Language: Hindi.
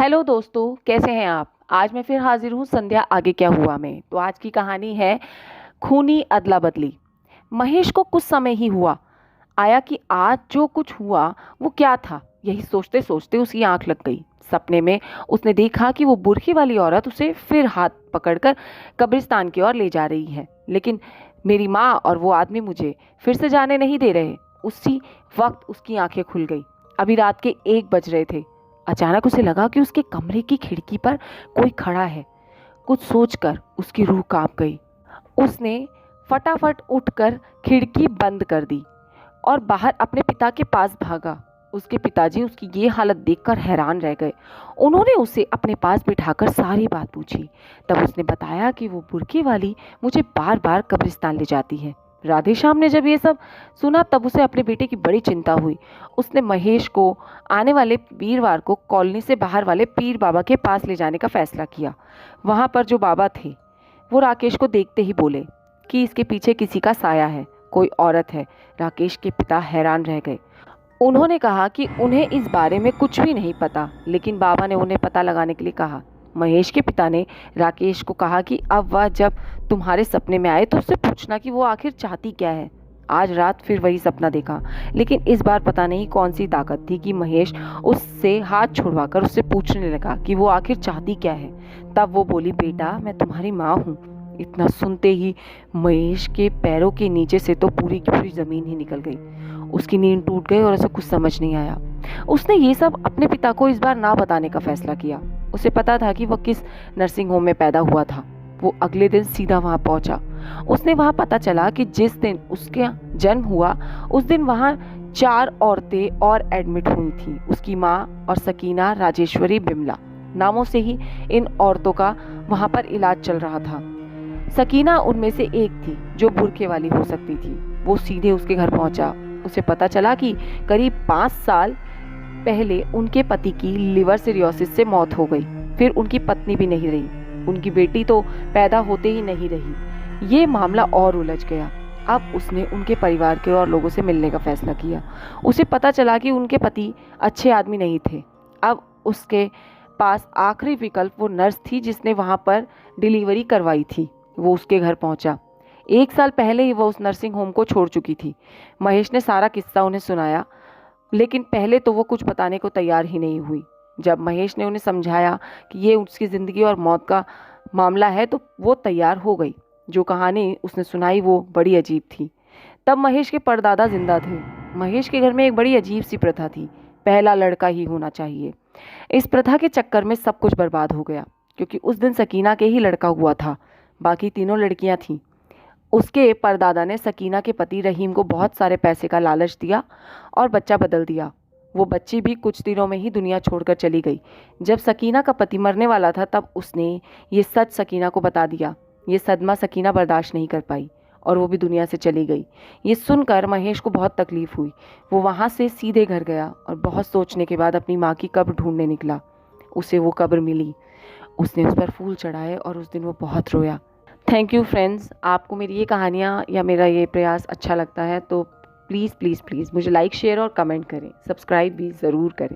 हेलो दोस्तों, कैसे हैं आप। आज मैं फिर हाजिर हूँ संध्या आगे क्या हुआ में। तो आज की कहानी है खूनी अदला बदली। महेश को कुछ समय ही हुआ आया कि आज जो कुछ हुआ वो क्या था। यही सोचते सोचते उसकी आंख लग गई। सपने में उसने देखा कि वो बुरखी वाली औरत उसे फिर हाथ पकड़कर कब्रिस्तान की ओर ले जा रही है, लेकिन मेरी माँ और वो आदमी मुझे फिर से जाने नहीं दे रहे। उसी वक्त उसकी आंखें खुल गई। अभी रात के 1 बज रहे थे। अचानक उसे लगा कि उसके कमरे की खिड़की पर कोई खड़ा है। कुछ सोचकर उसकी रूह कांप गई। उसने फटाफट उठकर खिड़की बंद कर दी और बाहर अपने पिता के पास भागा। उसके पिताजी उसकी ये हालत देखकर हैरान रह गए। उन्होंने उसे अपने पास बिठाकर सारी बात पूछी। तब उसने बताया कि वो बुर्की वाली मुझे बार बार कब्रिस्तान ले जाती है। राधेश्याम ने जब ये सब सुना तब उसे अपने बेटे की बड़ी चिंता हुई। उसने महेश को आने वाले वीरवार को कॉलोनी से बाहर वाले पीर बाबा के पास ले जाने का फैसला किया। वहाँ पर जो बाबा थे वो राकेश को देखते ही बोले कि इसके पीछे किसी का साया है, कोई औरत है। राकेश के पिता हैरान रह गए। उन्होंने कहा कि उन्हें इस बारे में कुछ भी नहीं पता, लेकिन बाबा ने उन्हें पता लगाने के लिए कहा। महेश के पिता ने राकेश को कहा कि अब वह जब तुम्हारे सपने में आए तो उससे पूछना कि वो आखिर चाहती क्या है। आज रात फिर वही सपना देखा, लेकिन इस बार पता नहीं कौन सी ताकत थी कि महेश उससे हाथ छुड़वाकर उससे पूछने लगा कि वो आखिर चाहती क्या है। तब वो बोली, बेटा मैं तुम्हारी माँ हूँ। इतना सुनते ही महेश के पैरों के नीचे से तो पूरी की पूरी जमीन ही निकल गई। उसकी नींद टूट गई और उसे कुछ समझ नहीं आया। उसने ये सब अपने पिता को इस बार ना बताने का फैसला किया। उसे पता था कि वह किस नर्सिंग होम में पैदा हुआ था। वो अगले दिन सीधा वहां पहुंचा। उसने वहां पता चला कि जिस दिन उसका जन्म हुआ उस दिन वहां 4 औरतें और एडमिट हुई थी। उसकी माँ और सकीना, राजेश्वरी, बिमला नामों से ही इन औरतों का वहां पर इलाज चल रहा था। सकीना उनमें से एक थी जो बुरखे वाली हो सकती थी। वो सीधे उसके घर पहुंचा। उसे पता चला कि करीब 5 साल पहले उनके पति की लिवर सिरोसिस से मौत हो गई। फिर उनकी पत्नी भी नहीं रही। उनकी बेटी तो पैदा होते ही नहीं रही। ये मामला और उलझ गया। अब उसने उनके परिवार के और लोगों से मिलने का फैसला किया। उसे पता चला कि उनके पति अच्छे आदमी नहीं थे। अब उसके पास आखिरी विकल्प वो नर्स थी जिसने वहां पर डिलीवरी करवाई थी। वो उसके घर पहुंचा। 1 साल पहले ही वो उस नर्सिंग होम को छोड़ चुकी थी। महेश ने सारा किस्सा उन्हें सुनाया, लेकिन पहले तो वो कुछ बताने को तैयार ही नहीं हुई। जब महेश ने उन्हें समझाया कि ये उसकी ज़िंदगी और मौत का मामला है तो वो तैयार हो गई। जो कहानी उसने सुनाई वो बड़ी अजीब थी। तब महेश के परदादा जिंदा थे। महेश के घर में एक बड़ी अजीब सी प्रथा थी, पहला लड़का ही होना चाहिए। इस प्रथा के चक्कर में सब कुछ बर्बाद हो गया, क्योंकि उस दिन सकीना के ही लड़का हुआ था, बाकी तीनों लड़कियां थीं। उसके परदादा ने सकीना के पति रहीम को बहुत सारे पैसे का लालच दिया और बच्चा बदल दिया। वो बच्ची भी कुछ दिनों में ही दुनिया छोड़कर चली गई। जब सकीना का पति मरने वाला था तब उसने ये सच सकीना को बता दिया। ये सदमा सकीना बर्दाश्त नहीं कर पाई और वो भी दुनिया से चली गई। ये सुनकर महेश को बहुत तकलीफ हुई। वो वहाँ से सीधे घर गया और बहुत सोचने के बाद अपनी माँ की कब्र ढूंढने निकला। उसे वो कब्र मिली। उसने उस पर फूल चढ़ाए और उस दिन वो बहुत रोया। Thank you friends. आपको मेरी ये कहानियाँ या मेरा ये प्रयास अच्छा लगता है तो प्लीज़ प्लीज़ प्लीज़ मुझे लाइक, शेयर और कमेंट करें। सब्सक्राइब भी ज़रूर करें।